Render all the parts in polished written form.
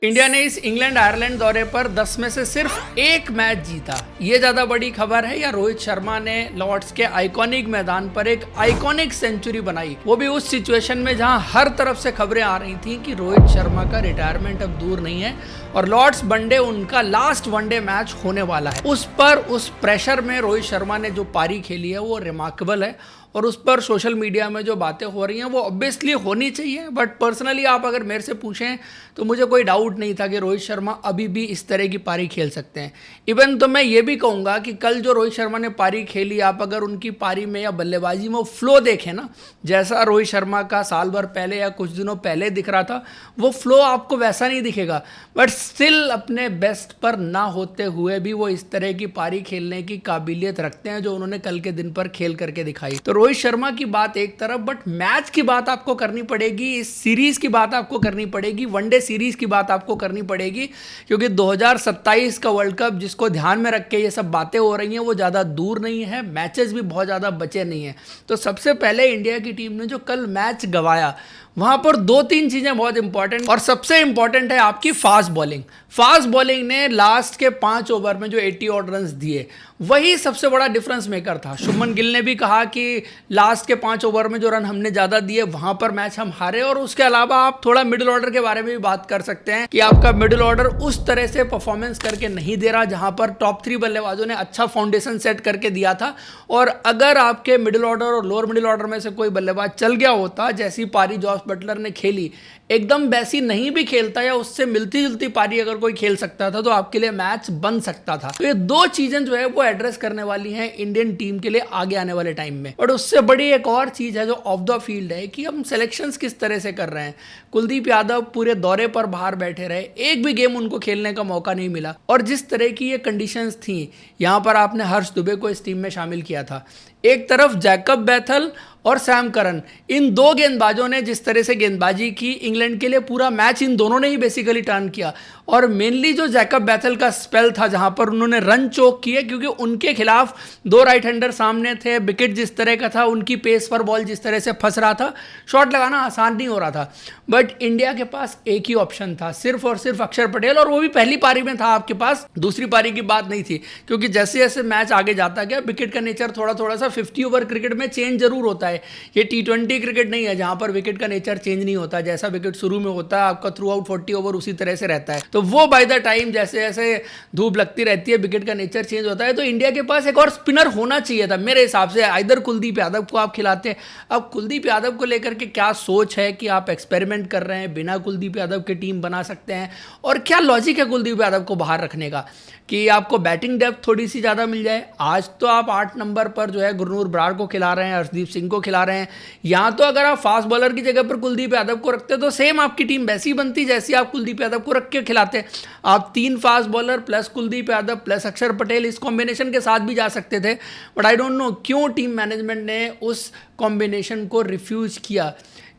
India ने इस England Ireland दौरे पर 10 में से सिर्फ एक मैच जीता। ये ज्यादा बड़ी खबर है या रोहित शर्मा ने लॉर्ड्स के आइकॉनिक मैदान पर एक आइकॉनिक सेंचुरी बनाई, वो भी उस सिचुएशन में जहां हर तरफ से खबरें आ रही थी कि रोहित शर्मा का रिटायरमेंट अब दूर नहीं है और लॉर्ड्स वनडे उनका लास्ट वनडे मैच होने वाला है। उस प्रेशर में रोहित शर्मा ने जो पारी खेली है वो रिमार्केबल है और उस पर सोशल मीडिया में जो बातें हो रही हैं वो ऑब्वियसली होनी चाहिए। बट पर्सनली आप अगर मेरे से पूछें तो मुझे कोई डाउट नहीं था कि रोहित शर्मा अभी भी इस तरह की पारी खेल सकते हैं। इवन तो मैं ये भी कहूँगा कि कल जो रोहित शर्मा ने पारी खेली, आप अगर उनकी पारी में या बल्लेबाजी में वो फ्लो देखें ना, जैसा रोहित शर्मा का साल भर पहले या कुछ दिनों पहले दिख रहा था, वो फ्लो आपको वैसा नहीं दिखेगा। बट स्टिल अपने बेस्ट पर ना होते हुए भी वो इस तरह की पारी खेलने की काबिलियत रखते हैं जो उन्होंने कल के दिन पर खेल करके दिखाई। तो रोहित शर्मा की बात एक तरफ, बट मैच की बात आपको करनी पड़ेगी, इस सीरीज की बात आपको करनी पड़ेगी, वनडे सीरीज की बात आपको करनी पड़ेगी, क्योंकि 2027 का वर्ल्ड कप जिसको ध्यान में रख के ये सब बातें हो रही हैं वो ज़्यादा दूर नहीं है, मैचेस भी बहुत ज़्यादा बचे नहीं हैं। तो सबसे पहले इंडिया की टीम ने जो कल मैच गंवाया वहां पर दो तीन चीजें बहुत इंपॉर्टेंट, और सबसे इंपॉर्टेंट है आपकी फास्ट बॉलिंग। फास्ट बॉलिंग ने लास्ट के 5 ओवर में जो 80 ऑड रन दिए वही सबसे बड़ा डिफरेंस मेकर था। शुभमन गिल ने भी कहा कि लास्ट के 5 ओवर में जो रन हमने ज़्यादा दिए वहां पर मैच हम हारे। और उसके अलावा आप थोड़ा मिडिल ऑर्डर के बारे में भी बात कर सकते हैं कि आपका मिडिल ऑर्डर उस तरह से परफॉर्मेंस करके नहीं दे रहा जहां पर टॉप 3 बल्लेबाजों ने अच्छा फाउंडेशन सेट करके दिया था। और अगर आपके मिडिल ऑर्डर और लोअर मिडिल ऑर्डर में से कोई बल्लेबाज चल गया होता, जैसी पारी जॉस बटलर ने खेली, एकदम वैसी नहीं भी खेलता या उससे मिलती जुलती पारी अगर कोई खेल सकता था तो आपके लिए मैच बन सकता था। तो ये दो चीजें जो है वो एड्रेस करने वाली हैं इंडियन टीम के लिए आगे आने वाले टाइम में। और उससे बड़ी एक और चीज है जो ऑफ द फील्ड है कि हम सिलेक्शंस किस तरह से कर रहे हैं। कुलदीप यादव पूरे दौरे पर बाहर बैठे रहे, एक भी गेम उनको खेलने का मौका नहीं मिला। और जिस तरह की ये कंडीशंस थी, यहाँ पर आपने हर्ष दुबे को इस टीम में शामिल किया था, एक तरफ जैकब बैथल और सैम करन, इन दो गेंदबाजों ने जिस तरह से गेंदबाजी की, इंग्लैंड के लिए पूरा मैच इन दोनों ने ही बेसिकली टर्न किया। और मेनली जो जैकब बैथल का स्पेल था जहां पर उन्होंने रन चोक किए, क्योंकि उनके खिलाफ 2 राइट हैंडर सामने थे, विकेट जिस तरह का था, उनकी पेस पर बॉल जिस तरह से फंस रहा था, शॉट लगाना आसान नहीं हो रहा था। बट इंडिया के पास एक ही ऑप्शन था, सिर्फ और सिर्फ अक्षर पटेल, और वो भी पहली पारी में था आपके पास, दूसरी पारी की बात नहीं थी। क्योंकि जैसे जैसे मैच आगे जाता गया विकेट का नेचर थोड़ा सा 50 ओवर क्रिकेट में चेंज जरूर होता है। ये T20 क्रिकेट नहीं है जहां पर विकेट का नेचर चेंज नहीं होता, जैसा विकेट शुरू में होता है आपका थ्रू आउट 40 ओवर उसी तरह से रहता है। तो वो बाय द टाइम जैसे जैसे धूप लगती रहती है विकेट का नेचर चेंज होता है। तो इंडिया के पास एक और स्पिनर होना चाहिए था मेरे हिसाब से। इधर कुलदीप यादव को आप खिलाते, अब कुलदीप यादव को लेकर के क्या सोच है कि आप एक्सपेरिमेंट कर रहे हैं, बिना कुलदीप यादव के टीम बना सकते हैं, और क्या लॉजिक है कुलदीप यादव को बाहर रखने का कि आपको बैटिंग डेप्थ थोड़ी सी ज़्यादा मिल जाए। आज तो आप 8 नंबर पर जो है गुरनूर बराड़ को खिला रहे हैं, हर्षदीप सिंह को खिला रहे हैं। यहाँ तो अगर आप फास्ट बॉलर की जगह पर कुलदीप यादव को रखते तो सेम आपकी टीम वैसी बनती जैसी आप कुलदीप यादव को रख के खिलाते। आप 3 fast bowler plus Kuldeep Yadav plus अक्षर पटेल, इस कॉम्बिनेशन के साथ भी जा सकते थे। बट आई डोंट नो क्यों टीम मैनेजमेंट ने उस कॉम्बिनेशन को रिफ्यूज़ किया।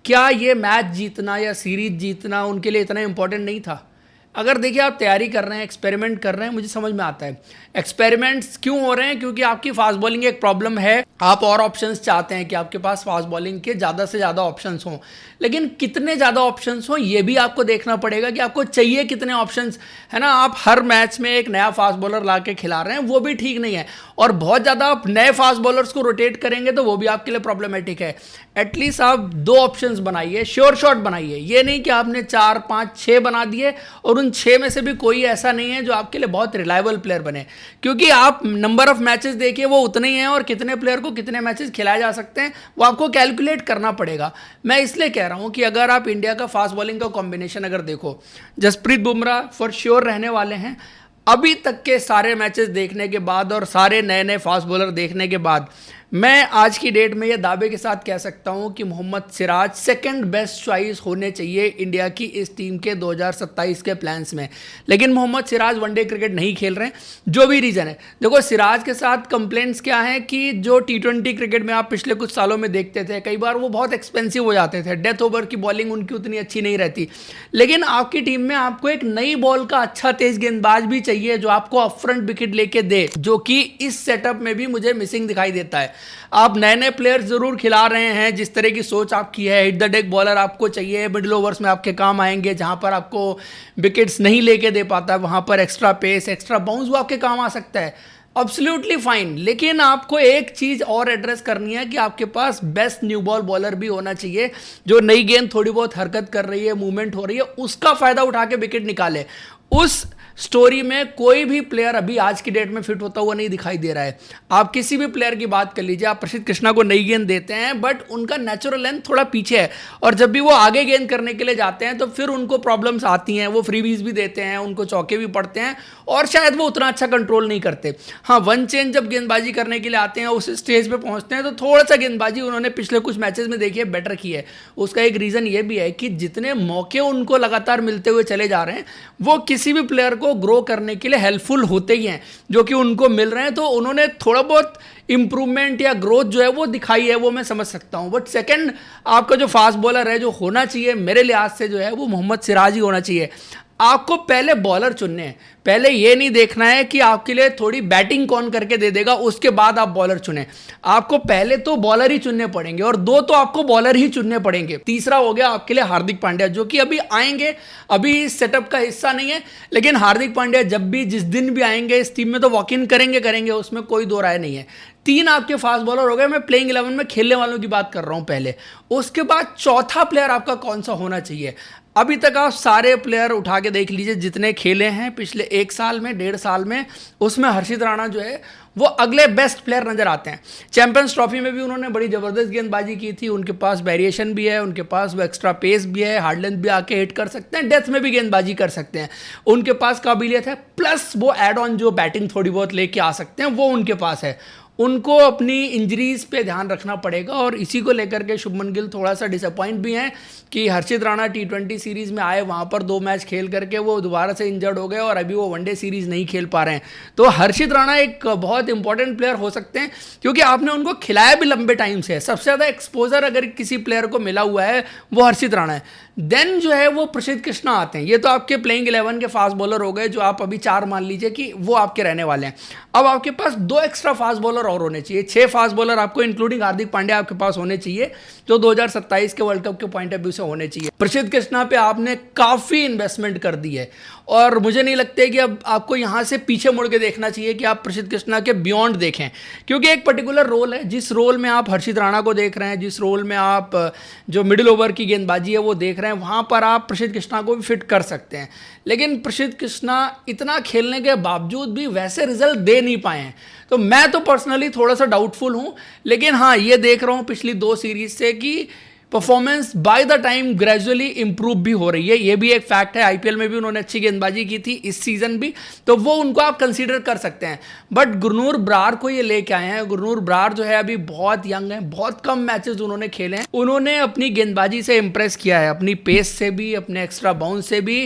क्या ये मैच जीतना या सीरीज जीतना उनके लिए इतना इंपॉर्टेंट नहीं था? अगर देखिए आप तैयारी कर रहे हैं, एक्सपेरिमेंट कर रहे हैं, मुझे समझ में आता है। एक्सपेरिमेंट्स क्यों हो रहे हैं? क्योंकि आपकी फास्ट बॉलिंग एक प्रॉब्लम है, आप और ऑप्शंस चाहते हैं कि आपके पास फास्ट बॉलिंग के ज़्यादा से ज़्यादा ऑप्शंस हों। लेकिन कितने ज़्यादा ऑप्शंस हों ये भी आपको देखना पड़ेगा कि आपको चाहिए कितने ऑप्शंस, है ना। आप हर मैच में एक नया फास्ट बॉलर ला के खिला रहे हैं, वो भी ठीक नहीं है। और बहुत ज़्यादा आप नए फास्ट बॉलर्स को रोटेट करेंगे तो वो भी आपके लिए प्रॉब्लमेटिक है। एटलीस्ट आप 2 ऑप्शंस बनाइए, श्योर शॉट बनाइए। ये नहीं कि आपने 4, 5, 6 बना दिए और उन 6 में से भी कोई ऐसा नहीं है जो आपके लिए बहुत रिलायबल प्लेयर बने। क्योंकि आप नंबर ऑफ मैचेस देखिए वो उतने ही हैं, और कितने प्लेयर को कितने मैचेस खिलाए जा सकते हैं वो आपको कैलकुलेट करना पड़ेगा। मैं इसलिए कह रहा हूं कि अगर आप इंडिया का फास्ट बॉलिंग का कॉम्बिनेशन अगर देखो, जसप्रीत बुमराह फॉर श्योर रहने वाले हैं। अभी तक के सारे मैचेस देखने के बाद और सारे नए नए फास्ट बॉलर देखने के बाद मैं आज की डेट में ये दावे के साथ कह सकता हूं कि Mohammad Siraj second best choice होने चाहिए इंडिया की इस टीम के 2027 के प्लान्स में। लेकिन मोहम्मद सिराज वनडे क्रिकेट नहीं खेल रहे हैं, जो भी रीज़न है। देखो सिराज के साथ कंप्लेंट्स क्या हैं कि जो T20 क्रिकेट में आप पिछले कुछ सालों में देखते थे, कई बार वो बहुत एक्सपेंसिव हो जाते थे, डेथ ओवर की बॉलिंग उनकी उतनी अच्छी नहीं रहती। लेकिन आपकी टीम में आपको एक नई बॉल का अच्छा तेज गेंदबाज भी चाहिए जो आपको अपफ्रंट विकेट लेके दे, जो कि इस सेटअप में भी मुझे मिसिंग दिखाई देता है। आप नए नए प्लेयर्स जरूर खिला रहे हैं, जिस तरह की सोच आपकी है, हिट द डेक बॉलर आपको चाहिए, मिडिल ओवर्स में आपके काम आएंगे, जहां पर आपको विकेट्स नहीं लेके दे पाता वहां पर एक्स्ट्रा पेस, एक्स्ट्रा बाउंस वो आपके काम आ सकता है, एब्सोल्युटली फाइन। लेकिन आपको एक चीज और एड्रेस करनी है कि आपके पास बेस्ट न्यू बॉल बॉलर भी होना चाहिए, जो नई गेंद थोड़ी बहुत हरकत कर रही है, मूवमेंट हो रही है, उसका फायदा उठा के विकेट निकाले। उस स्टोरी में कोई भी प्लेयर अभी आज की डेट में फिट होता हुआ नहीं दिखाई दे रहा है। आप किसी भी प्लेयर की बात कर लीजिए, आप प्रसिद्ध कृष्णा को नई गेंद देते हैं बट उनका नेचुरल लेंथ थोड़ा पीछे है, और जब भी वो आगे गेंद करने के लिए जाते हैं तो फिर उनको प्रॉब्लम्स आती हैं, वो फ्रीबीज भी देते हैं, उनको चौके भी पड़ते हैं, और शायद वो उतना अच्छा कंट्रोल नहीं करते। हाँ, वन चेंज जब गेंदबाजी करने के लिए आते हैं, उस स्टेज पे पहुंचते हैं, तो थोड़ा सा गेंदबाजी उन्होंने पिछले कुछ मैचेस में देखिए बेटर की है। उसका एक रीज़न ये भी है कि जितने मौके उनको लगातार मिलते हुए चले जा रहे हैं, वो किसी भी प्लेयर को ग्रो करने के लिए हेल्पफुल होते ही हैं, जो कि उनको मिल रहे हैं। तो उन्होंने थोड़ा बहुत इंप्रूवमेंट या ग्रोथ जो है वो दिखाई है, वो मैं समझ सकता हूं। बट सेकंड, आपका जो फास्ट बॉलर है, जो होना चाहिए मेरे लिहाज से, जो है वो मोहम्मद सिराज ही होना चाहिए। आपको पहले बॉलर चुनने हैं, पहले ये नहीं देखना है कि आपके लिए थोड़ी बैटिंग कौन करके दे देगा, उसके बाद आप बॉलर चुने। आपको पहले तो बॉलर ही चुनने पड़ेंगे, और 2 तो आपको बॉलर ही चुनने पड़ेंगे। तीसरा हो गया आपके लिए हार्दिक पांड्या, जो कि अभी आएंगे, अभी सेटअप का हिस्सा नहीं है, लेकिन हार्दिक पांड्या जब भी जिस दिन भी आएंगे इस टीम में तो वॉक इन करेंगे, उसमें कोई दो राय नहीं है। 3 आपके फास्ट बॉलर हो गए। मैं प्लेइंग 11 में खेलने वालों की बात कर रहा हूं पहले। उसके बाद चौथा प्लेयर आपका कौन सा होना चाहिए? अभी तक आप सारे प्लेयर उठा के देख लीजिए जितने खेले हैं पिछले 1 साल में, 1.5 साल में, उसमें हर्षित राणा जो है वो अगले बेस्ट प्लेयर नजर आते हैं। चैंपियंस ट्रॉफी में भी उन्होंने बड़ी जबरदस्त गेंदबाजी की थी, उनके पास वेरिएशन भी है, उनके पास वो एक्स्ट्रा पेस भी है, हार्ड लेंथ भी आके हिट कर सकते हैं, डेथ में भी गेंदबाजी कर सकते हैं, उनके पास काबिलियत है, प्लस वो एड ऑन जो बैटिंग थोड़ी बहुत लेके आ सकते हैं वो उनके पास है। उनको अपनी इंजरीज पे ध्यान रखना पड़ेगा, और इसी को लेकर के शुभमन गिल थोड़ा सा डिसअपॉइंट भी हैं कि हर्षित राणा T20 सीरीज में आए, वहाँ पर 2 मैच खेल करके वो दोबारा से इंजर्ड हो गए, और अभी वो वनडे सीरीज नहीं खेल पा रहे हैं। तो हर्षित राणा एक बहुत इंपॉर्टेंट प्लेयर हो सकते हैं, क्योंकि आपने उनको खिलाया भी लंबे टाइम से है। सबसे ज़्यादा एक्सपोजर अगर किसी प्लेयर को मिला हुआ है वो हर्षित राणा है। देन जो है वो प्रसिद्ध कृष्णा आते हैं। ये तो आपके प्लेइंग 11 के फास्ट बॉलर हो गए, जो आप अभी 4 मान लीजिए कि वो आपके रहने वाले हैं। अब आपके पास 2 एक्स्ट्रा फास्ट बॉलर और होने चाहिए, 6 फास्ट बॉलर आपको इंक्लूडिंग हार्दिक पांड्या आपके पास होने चाहिए, जो 2027 के वर्ल्ड कप के पॉइंट ऑफ व्यू से होने चाहिए। प्रसिद्ध कृष्णा पे आपने काफी इन्वेस्टमेंट कर दी है, और मुझे नहीं लगता है कि अब आपको यहां से पीछे मुड़ के देखना चाहिए कि आप प्रसिद्ध कृष्णा के बियॉन्ड देखें, क्योंकि एक पर्टिकुलर रोल है, जिस रोल में आप हर्षित राणा को देख रहे हैं, जिस रोल में आप जो मिडिल ओवर की गेंदबाजी है वो देख रहे हैं, वहां पर आप प्रसिद्ध कृष्णा को भी फिट कर सकते हैं। लेकिन प्रसिद्ध कृष्णा इतना खेलने के बावजूद भी वैसे रिजल्ट दे नहीं पाए हैं, तो मैं तो पर्सनली थोड़ा सा डाउटफुल हूं। लेकिन हाँ, ये देख रहा हूं पिछली 2 सीरीज से कि performance by the time gradually improve भी हो रही है। ये भी एक फैक्ट है। आईपीएल में भी उन्होंने अच्छी गेंदबाजी की थी, इस सीजन भी, तो वो उनको आप कंसीडर कर सकते हैं। बट गुरनूर बरार को ये लेके आए हैं। गुरनूर बरार जो है अभी बहुत यंग है, बहुत कम मैचेस उन्होंने खेले हैं। उन्होंने अपनी गेंदबाजी से इंप्रेस किया है, अपनी पेस से भी, अपने एक्स्ट्रा बाउंस से भी।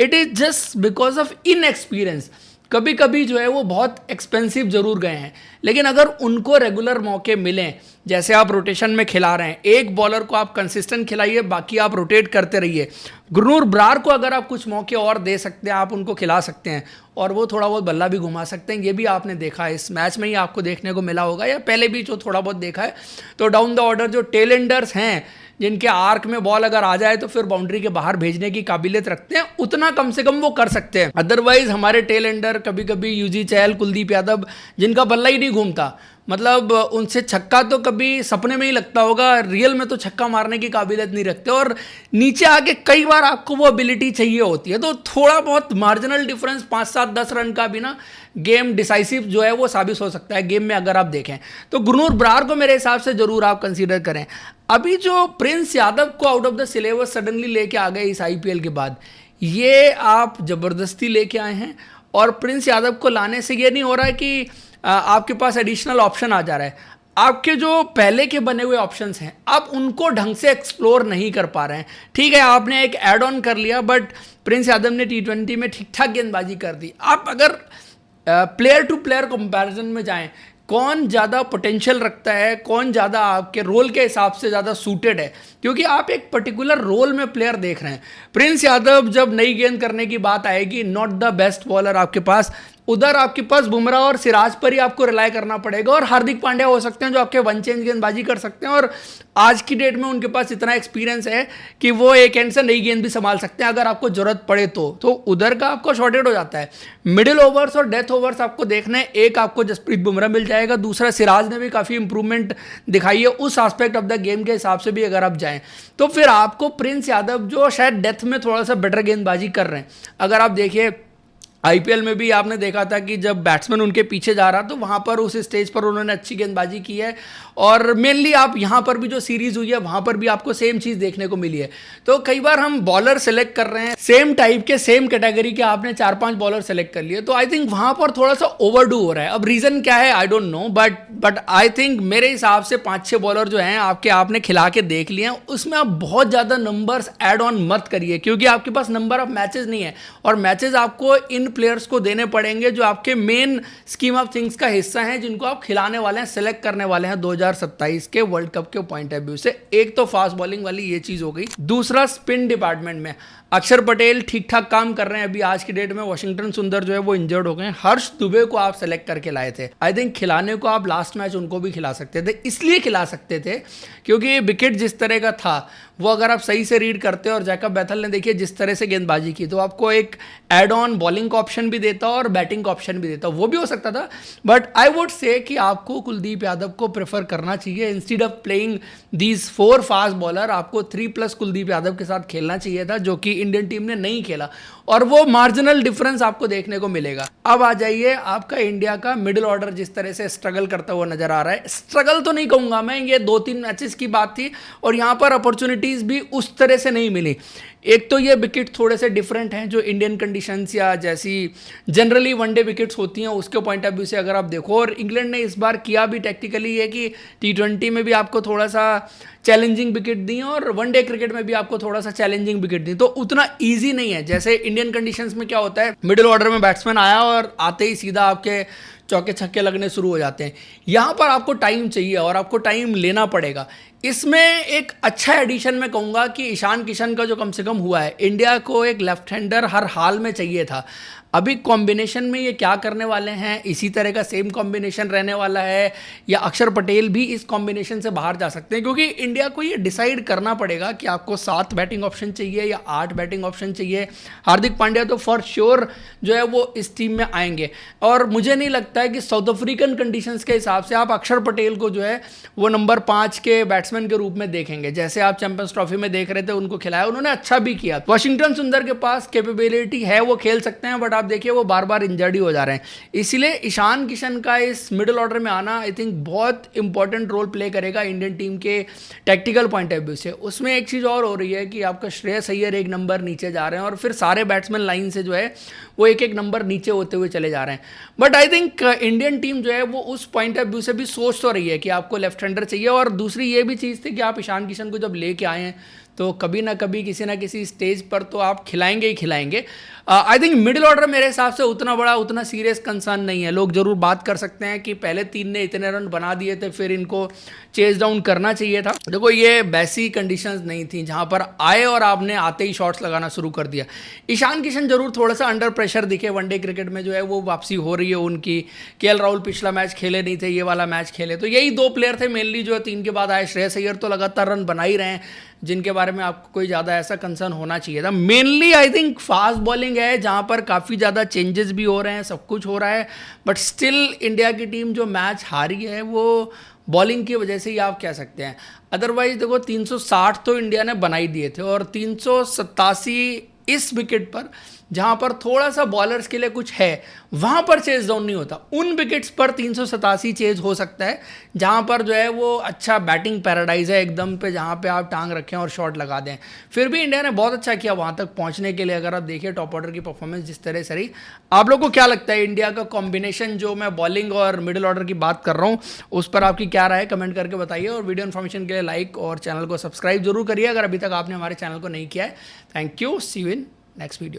It is just because of inexperience. कभी कभी जो है वो बहुत एक्सपेंसिव जरूर गए हैं, लेकिन अगर उनको रेगुलर मौके मिलें, जैसे आप रोटेशन में खिला रहे हैं, एक बॉलर को आप कंसिस्टेंट खिलाइए, बाकी आप रोटेट करते रहिए। गुरनूर बरार को अगर आप कुछ मौके और दे सकते हैं, आप उनको खिला सकते हैं, और वो थोड़ा बहुत बल्ला भी घुमा सकते हैं। ये भी आपने देखा है, इस मैच में ही आपको देखने को मिला होगा, या पहले भी जो थोड़ा बहुत देखा है। तो डाउन द ऑर्डर जो टेलेंडर्स हैं, जिनके आर्क में बॉल अगर आ जाए तो फिर बाउंड्री के बाहर भेजने की काबिलियत रखते हैं, उतना कम से कम वो कर सकते हैं। अदरवाइज हमारे टेल एंडर कभी कभी यूजी चहल, कुलदीप यादव, जिनका बल्ला ही नहीं घूमता, मतलब उनसे छक्का तो कभी सपने में ही लगता होगा, रियल में तो छक्का मारने की काबिलियत नहीं रखते, और नीचे आके कई बार आपको वो एबिलिटी चाहिए होती है। तो थोड़ा बहुत मार्जिनल डिफरेंस 5, 7, 10 रन का भी ना गेम डिसाइसिव जो है वो साबित हो सकता है गेम में, अगर आप देखें तो। गुरनूर बरार को मेरे हिसाब से जरूर आप कंसीडर करें। अभी जो प्रिंस यादव को out of the syllabus suddenly लेके आ गए इस आईपीएल के बाद, ये आप जबरदस्ती लेके आए हैं, और प्रिंस यादव को लाने से ये नहीं हो रहा है कि आपके पास एडिशनल ऑप्शन आ जा रहा है। आपके जो पहले के बने हुए ऑप्शंस हैं, आप उनको ढंग से एक्सप्लोर नहीं कर पा रहे हैं। ठीक है, आपने एक ऐड ऑन कर लिया, बट प्रिंस यादव ने T20 में ठीक ठाक गेंदबाजी कर दी। आप अगर प्लेयर टू प्लेयर कंपैरिजन में जाएं, कौन ज़्यादा पोटेंशियल रखता है, कौन ज़्यादा आपके रोल के हिसाब से ज़्यादा सूटेड है, क्योंकि आप एक पर्टिकुलर रोल में प्लेयर देख रहे हैं। प्रिंस यादव जब नई गेंद करने की बात आएगी, नॉट द बेस्ट बॉलर आपके पास, उधर आपके पास बुमराह और सिराज पर ही आपको रिलाय करना पड़ेगा, और हार्दिक पांड्या हो सकते हैं जो आपके वन चेंज गेंदबाजी कर सकते हैं, और आज की डेट में उनके पास इतना एक्सपीरियंस है कि वो एक एंड से नई गेंद भी संभाल सकते हैं अगर आपको जरूरत पड़े तो उधर का आपको शॉर्टेड हो जाता है। मिडिल ओवर्स और डेथ ओवर्स आपको देखना है, एक आपको जसप्रीत बुमराह मिल जाएगा, दूसरा सिराज ने भी काफ़ी इंप्रूवमेंट दिखाई है उस एस्पेक्ट ऑफ द गेम के हिसाब से भी अगर आप जाएं तो फिर आपको प्रिंस यादव जो शायद डेथ में थोड़ा सा बेटर गेंदबाजी कर रहे हैं, अगर आप देखिए आईपीएल में भी आपने देखा था कि जब बैट्समैन उनके पीछे जा रहा तो वहाँ पर उस स्टेज पर उन्होंने अच्छी गेंदबाजी की है, और मेनली आप यहाँ पर भी जो सीरीज हुई है वहाँ पर भी आपको सेम चीज़ देखने को मिली है। तो कई बार हम बॉलर सेलेक्ट कर रहे हैं सेम टाइप के सेम कैटेगरी के, आपने 4-5 बॉलर सेलेक्ट कर लिए, तो आई थिंक वहाँ पर थोड़ा सा ओवरडू हो रहा है। अब रीज़न क्या है I don't know, but I think मेरे हिसाब से 5-6 बॉलर जो हैं आपने खिला के देख लिए हैं, उसमें आप बहुत ज़्यादा नंबर्स ऐड ऑन मत करिए, क्योंकि आपके पास नंबर ऑफ मैचेस नहीं है, और मैचेस आपको इन प्लेयर्स को देने पड़ेंगे जो आपके मेन स्कीम ऑफ थिंग्स का हिस्सा हैं, जिनको आप खिलाने वाले हैं, सेलेक्ट करने वाले हैं 2027 के वर्ल्ड कप के पॉइंट ऑफ व्यू से। एक तो फास्ट बॉलिंग वाली ये चीज हो गई, दूसरा स्पिन डिपार्टमेंट में अक्षर पटेल ठीक ठाक काम कर रहे हैं अभी आज की डेट में। वॉशिंगटन सुंदर जो है वो इंजर्ड हो गए, हर्ष दुबे को आप सेलेक्ट करके लाए थे, आई थिंक खिलाने को आप लास्ट मैच उनको भी खिला सकते थे, इसलिए खिला सकते थे क्योंकि विकेट जिस तरह का था वो अगर आप सही से रीड करते, और जैकब बैथल ने देखिए जिस तरह से गेंदबाजी की, तो आपको एक एड ऑन बॉलिंग का ऑप्शन भी देता और बैटिंग का ऑप्शन भी देता, वो भी हो सकता था। बट आई वुड से कि आपको कुलदीप यादव को प्रेफर करना चाहिए instead of playing these 4 fast bowler, आपको 3+ कुलदीप यादव के साथ खेलना चाहिए था, जो कि इंडियन टीम ने नहीं खेला, और वो मार्जिनल डिफरेंस आपको देखने को मिलेगा। अब आ जाइए आपका इंडिया का मिडिल ऑर्डर जिस तरह से स्ट्रगल करता हुआ नजर आ रहा है, स्ट्रगल तो नहीं कहूंगा मैं, ये 2-3 मैचेस की बात थी और यहाँ पर अपॉर्चुनिटीज भी उस तरह से नहीं मिली। एक तो ये विकेट थोड़े से डिफरेंट हैं जो इंडियन कंडीशंस या जैसी जनरली वनडे विकेट्स होती हैं उसके पॉइंट ऑफ व्यू से अगर आप देखो, और इंग्लैंड ने इस बार किया भी टैक्टिकली है कि T20 में भी आपको थोड़ा सा चैलेंजिंग विकेट दी और वनडे क्रिकेट में भी आपको थोड़ा सा चैलेंजिंग विकेट दी, तो उतना ईजी नहीं है। जैसे इंडियन कंडीशंस में क्या होता है, मिडिल ऑर्डर में बैट्समैन आया और आते ही सीधा आपके चौके छक्के लगने शुरू हो जाते हैं, यहाँ पर आपको टाइम चाहिए और आपको टाइम लेना पड़ेगा। इसमें एक अच्छा एडिशन मैं कहूँगा कि ईशान किशन का जो कम से कम हुआ है, इंडिया को एक लेफ्ट हैंडर हर हाल में चाहिए था। अभी कॉम्बिनेशन में ये क्या करने वाले हैं, इसी तरह का सेम कॉम्बिनेशन रहने वाला है या अक्षर पटेल भी इस कॉम्बिनेशन से बाहर जा सकते हैं, क्योंकि इंडिया को ये डिसाइड करना पड़ेगा कि आपको 7 बैटिंग ऑप्शन चाहिए या 8 बैटिंग ऑप्शन चाहिए। हार्दिक पांड्या तो फॉर श्योर जो है वो इस टीम में आएंगे, और मुझे नहीं लगता है कि साउथ अफ्रीकन कंडीशंस के हिसाब से आप अक्षर पटेल को जो है वो नंबर 5 के बैट्समैन के रूप में देखेंगे। जैसे आप चैंपियंस ट्रॉफी में देख रहे थे उनको खिलाया, उन्होंने अच्छा भी किया। वॉशिंगटन सुंदर के पास कैपेबिलिटी है, वो खेल सकते हैं, बट आप देखिए वो बार बार इंजर्ड ही हो जा रहे हैं। इसलिए ईशान किशन का इस मिडिल ऑर्डर में आना आई थिंक बहुत इंपॉर्टेंट रोल प्ले करेगा इंडियन टीम के टैक्टिकल पॉइंट ऑफ व्यू से। उसमें एक चीज़ और हो रही है कि आपका श्रेयस अय्यर 1 नंबर नीचे जा रहे हैं और फिर सारे बैट्समैन लाइन से जो है वो 1-1 नंबर नीचे होते हुए चले जा रहे हैं। But I think Indian team जो है वो उस पॉइंट ऑफ व्यू से भी सोच तो रही है कि आपको लेफ्ट हैंडर चाहिए, और दूसरी ये भी चीज़ थी कि आप ईशान किशन को जब लेके आए हैं तो कभी ना कभी किसी ना किसी स्टेज पर तो आप खिलाएंगे ही खिलाएंगे। आई थिंक मिडिल ऑर्डर मेरे हिसाब से उतना बड़ा उतना सीरियस कंसर्न नहीं है। लोग जरूर बात कर सकते हैं कि पहले 3 ने इतने रन बना दिए थे फिर इनको चेज डाउन करना चाहिए था। देखो ये वैसी कंडीशंस नहीं थी जहां पर आए और आपने आते ही शॉट्स लगाना शुरू कर दिया। ईशान किशन जरूर थोड़ा सा अंडर प्रेशर दिखे, वनडे क्रिकेट में जो है वो वापसी हो रही है उनकी। केएल राहुल पिछला मैच खेले नहीं थे, ये वाला मैच खेले, तो यही 2 प्लेयर थे मेनली जो 3 के बाद आए। श्रेयस अय्यर तो लगातार रन बना ही रहे हैं, जिनके बारे में आपको कोई ज़्यादा ऐसा कंसर्न होना चाहिए था। Mainly I think fast bowling है जहाँ पर काफ़ी ज़्यादा चेंजेस भी हो रहे हैं, सब कुछ हो रहा है, बट स्टिल इंडिया की टीम जो मैच हारी है वो बॉलिंग की वजह से ही आप कह सकते हैं। अदरवाइज देखो 360 तो इंडिया ने बना ही दिए थे, और 387 इस विकेट पर जहां पर थोड़ा सा बॉलर्स के लिए कुछ है वहां पर चेज डाउन नहीं होता। उन विकेट्स पर 387 चेज हो सकता है जहां पर जो है वो अच्छा बैटिंग पैराडाइज है एकदम पे, जहां पे आप टांग रखें और शॉट लगा दें। फिर भी इंडिया ने बहुत अच्छा किया वहां तक पहुंचने के लिए। अगर आप देखिए टॉप ऑर्डर की परफॉर्मेंस जिस तरह से रही, आप लोग को क्या लगता है इंडिया का कॉम्बिनेशन जो मैं बॉलिंग और मिडिल ऑर्डर की बात कर रहा हूँ उस पर आपकी क्या राय है, कमेंट करके बताइए। और वीडियो इन्फॉर्मेशन के लिए लाइक और चैनल को सब्सक्राइब जरूर करिए अगर अभी तक आपने हमारे चैनल को नहीं किया है। Thank you, see you in next video.